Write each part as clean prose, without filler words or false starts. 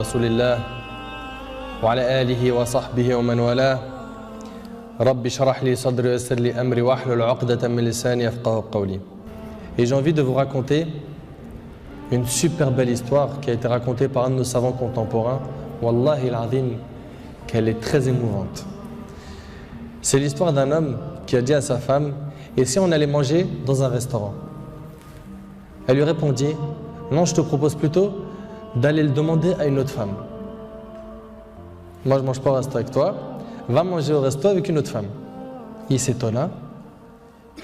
رسول الله وعلى آله وصحبه ومن والاه رب اشرح لي صدري ويسر لي أمري واحلل عقدة من لساني يفقهوا قولي. Et j'ai envie de vous raconter une super belle histoire qui a été racontée par un de nos savants contemporains. Wallahi al-azim, qu'elle est très émouvante. C'est l'histoire d'un homme qui a dit à sa femme: et si on allait manger dans un restaurant? Elle lui répondit: non, je te propose plutôt d'aller le demander à une autre femme. Moi, je ne mange pas au resto avec toi, va manger au resto avec une autre femme. Il s'étonna,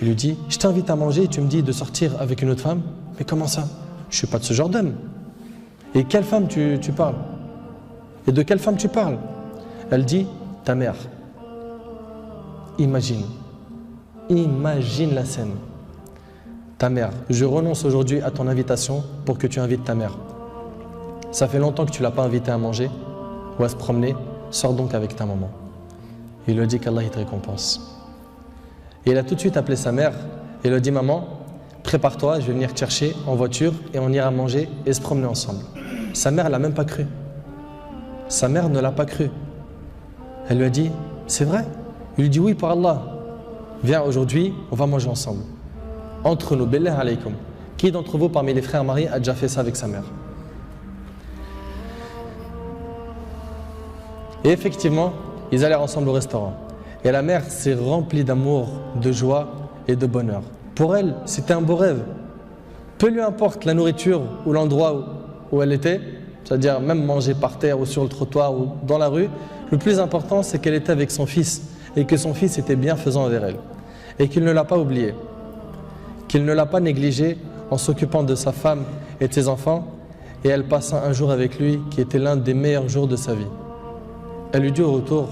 il lui dit: je t'invite à manger et tu me dis de sortir avec une autre femme? Mais comment ça? Je ne suis pas de ce genre d'homme. Et quelle femme tu parles? Et de quelle femme tu parles? Elle dit: ta mère. Imagine la scène. Ta mère, je renonce aujourd'hui à ton invitation pour que tu invites ta mère. Ça fait longtemps que tu ne l'as pas invitée à manger ou à se promener, sors donc avec ta maman. Il lui dit qu'Allah te récompense. Et il a tout de suite appelé sa mère et lui a dit: maman, prépare-toi, je vais venir te chercher en voiture et on ira manger et se promener ensemble. Sa mère ne l'a même pas cru. Sa mère ne l'a pas cru. Elle lui a dit: c'est vrai? Il lui dit: oui, par Allah. Viens aujourd'hui, on va manger ensemble. Entre nous, billah alaykoum. Qui d'entre vous parmi les frères mariés a déjà fait ça avec sa mère? Et effectivement, ils allèrent ensemble au restaurant. Et la mère s'est remplie d'amour, de joie et de bonheur. Pour elle, c'était un beau rêve. Peu lui importe la nourriture ou l'endroit où elle était, c'est-à-dire même manger par terre ou sur le trottoir ou dans la rue, le plus important, c'est qu'elle était avec son fils et que son fils était bienfaisant envers elle. Et qu'il ne l'a pas oublié, qu'il ne l'a pas négligé en s'occupant de sa femme et de ses enfants. Et elle passa un jour avec lui qui était l'un des meilleurs jours de sa vie. Elle lui dit au retour,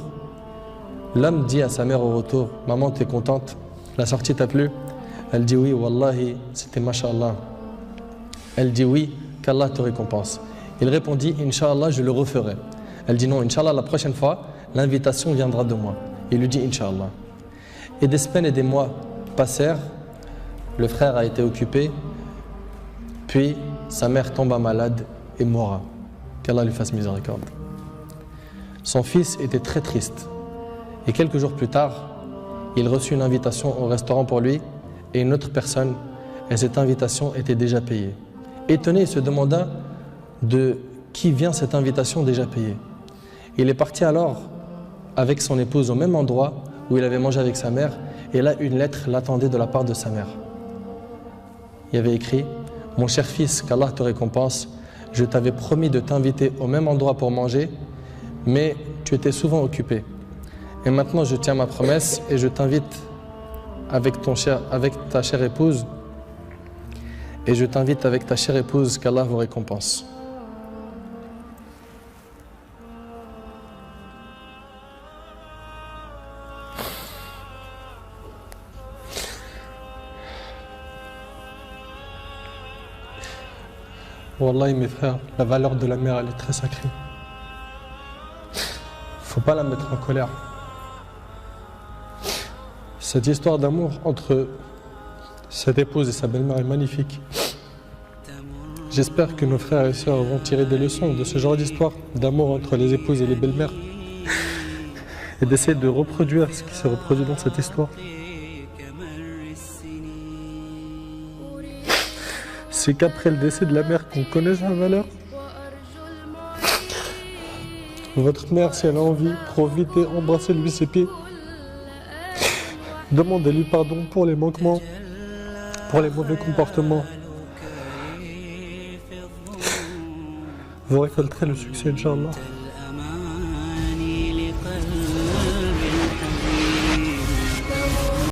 l'homme dit à sa mère au retour: maman, tu es contente? La sortie t'a plu? Elle dit: oui, wallahi, c'était mashallah. Elle dit: oui, qu'Allah te récompense. Il répondit: Inch'Allah, je le referai. Elle dit: non, Inch'Allah, la prochaine fois, l'invitation viendra de moi. Il lui dit: Inch'Allah. Et des semaines et des mois passèrent, le frère a été occupé, puis sa mère tomba malade et mourra. Qu'Allah lui fasse miséricorde. Son fils était très triste. Et quelques jours plus tard, il reçut une invitation au restaurant pour lui et une autre personne, et cette invitation était déjà payée. Étonné, il se demanda de qui vient cette invitation déjà payée. Il est parti alors avec son épouse au même endroit où il avait mangé avec sa mère, et là une lettre l'attendait de la part de sa mère. Il y avait écrit: mon cher fils, qu'Allah te récompense, je t'avais promis de t'inviter au même endroit pour manger, mais tu étais souvent occupé. Et maintenant je tiens ma promesse et je t'invite avec ta chère épouse, et je t'invite avec ta chère épouse, qu'Allah vous récompense. Wallahi mes frères, la valeur de la mère, elle est très sacrée. Faut pas la mettre en colère. Cette histoire d'amour entre cette épouse et sa belle-mère est magnifique. J'espère que nos frères et sœurs vont tirer des leçons de ce genre d'histoire d'amour entre les épouses et les belles-mères et d'essayer de reproduire ce qui s'est reproduit dans cette histoire. C'est qu'après le décès de la mère qu'on connaît sa valeur. Votre mère, si elle a envie, profitez, embrassez-lui ses pieds. Demandez-lui pardon pour les manquements, pour les mauvais comportements. Vous récolterez le succès, Inch'Allah.